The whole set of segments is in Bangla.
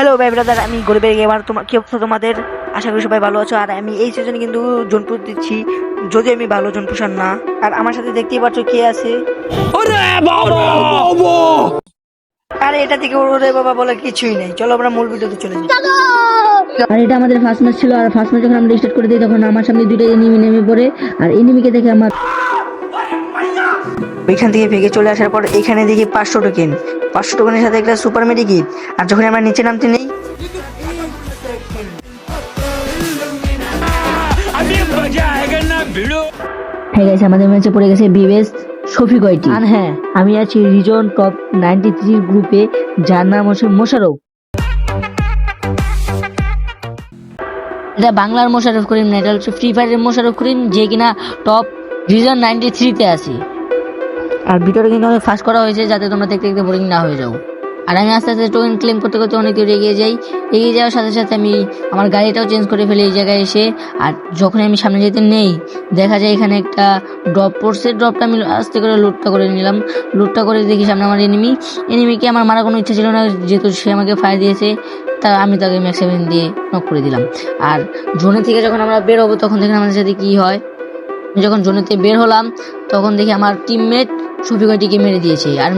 হ্যালো ভাই ব্রাদার, আমি গরিবের গেমার। কি অবস্থা তোমাদের? আশা করি সবাই ভালো আছো। আর আমি এই সিজনে কিন্তু জোনপুর দিচ্ছি, যদিও আমি ভালো জোনপুষার না। আর আমার সাথে দেখতেই পাচ্ছ কে আছে। আরে এটা থেকে ওরে বাবা বলে কিছুই নেই। চলো আমরা মূল ভিডিওতে চলে যাই। আর এটা আমাদের ফার্স্ট ম্যাচ ছিল। আর ফার্স্ট ম্যাচ যখন আমরা স্টার্ট করে দিই তখন আমার সামনে দুইটা এনিমি নেমে পড়ে। আর এনিমিকে দেখে আমার ওইখান থেকে ভেগে চলে আসার পর এখানে দেখি 500 টোকেনের সাথে একটা সুপার মেডিকিট। আর যখন আমরা নিচে নামতে নেই, হয়ে গেছে আমাদের ম্যাচে পড়ে গেছে বিবেস শফিক ওয়াইটি। আর হ্যাঁ, আমি আছি রিজন টপ 93 গ্রুপে, যার নাম হচ্ছে মোশারফ। এটা বাংলার মোশারফ করিম না, এটা হচ্ছে ফ্রি ফায়ারের মোশারফ করিম, যে কিনা টপ রিজন 93-তে আছে। আর ভিডিওটা কিন্তু অনেক ফাস্ট করা হয়েছে যাতে তোমরা দেখতে দেখতে বোরিং না হয়ে যাও। আর আমি আস্তে আস্তে টোকেন ক্লেম করতে করতে অনেক দূর এগিয়ে যাই। এগিয়ে যাওয়ার সাথে সাথে আমি আমার গাড়িটাও চেঞ্জ করে ফেলি এই জায়গায় এসে। আর যখন আমি সামনে যেতে নেই, দেখা যায় এখানে একটা ড্রপ পড়ছে। ড্রপটা আমি আস্তে করে লুটটা করে নিলাম। লুটটা করে দেখি সামনে আমার এনিমিকে আমার মারার কোনো ইচ্ছা ছিল না, যেহেতু সে আমাকে ফায়ার দিয়েছে। তা আমি তাকে ম্যাক্স 7 দিয়ে নক করে দিলাম। আর জোনে থেকে যখন আমরা বের হবো তখন দেখেন আমাদের সাথে কি হয়। যখন জোনে থেকে বের হলাম তখন দেখি আমার টিমমেট শফিক ওয়াইটিকে মেরে দিয়েছে। আর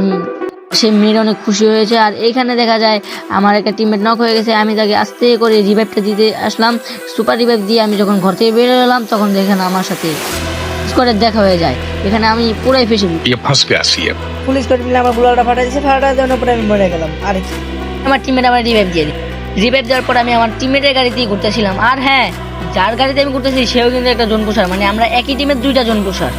সে মেরে অনেক খুশি হয়েছে। আর এইখানে দেখা যায় আমার একটা টিমমেট নক হয়ে গেছে। আমি তাকে আস্তে করে রিভাইভটা দিতে আসলাম। সুপার রিভাইভ দিয়ে আমি যখন ঘর থেকে বের হলাম তখন দেখেন আমার সাথে স্কোয়াডের দেখা হয়ে যায়। এখানে আমি পুরাই ফেসে ये फंस गया सीएम। পুলিশ করে দিলে আমার বুলাটা ফাটা দিয়েছে। ফাটা দেওয়ার পরে আমি মরে গেলাম। আর কি, আমার টিমমেট আমার রিভাইভ দিয়ে দিই। রিভাইভ দেওয়ার পর আমি আমার টিমমেটের গাড়িতেই ঘুরতেছিলাম। আর হ্যাঁ, যার গাড়িতে আমি ঘুরতেছি সেও কিন্তু একটা জোনপুষার, মানে আমরা একই টিমের দুইটা জোনপুষার।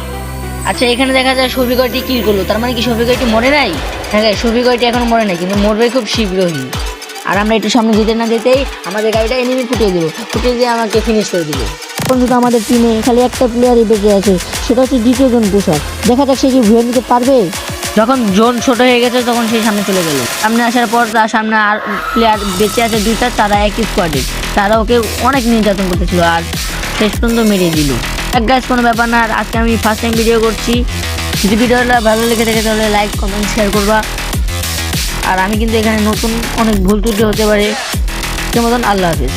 আচ্ছা, এখানে দেখা যায় শফিক ওয়াইটি কিল করলো, তার মানে কি শফিক ওয়াইটি মরে নাই? হ্যাঁ, শফিক ওয়াইটি এখনো মরে নাই, কিন্তু মরবে খুব শীঘ্রই। আর আমরা একটু সামনে যেতে না যেতেই আমাদের গাড়িটা এনিমি ফুটিয়ে দিয়ে আমাকে ফিনিশ করে দিল। এখন শুধু আমাদের টিমে খালি একটা প্লেয়ারই বেঁচে আছে, সেটা হচ্ছে দ্বিতীয় জোনপুষার। দেখা যাক সে কি ভুয়ে নিতে পারবে। যখন জোন ছোট হয়ে গেছে তখন সেই সামনে চলে গেল। সামনে আসার পর তার সামনে আর প্লেয়ার বেঁচে আছে দুইটা, তারা একই স্কোয়াডে। তারা ওকে অনেক নির্যাতন করতেছিল আর শেষ পর্যন্ত মেরে দিল। এক গাছ কোনো ব্যাপার না। আর আজকে আমি ফার্স্ট টাইম ভিডিও করছি। যদি ভিডিওটা ভালো লেগে থাকে তাহলে লাইক কমেন্ট শেয়ার করবা। আর আমি কিন্তু এখানে নতুন, অনেক ভুল ত্রুটি হতে পারে। সে মতন আল্লাহ হাফেজ।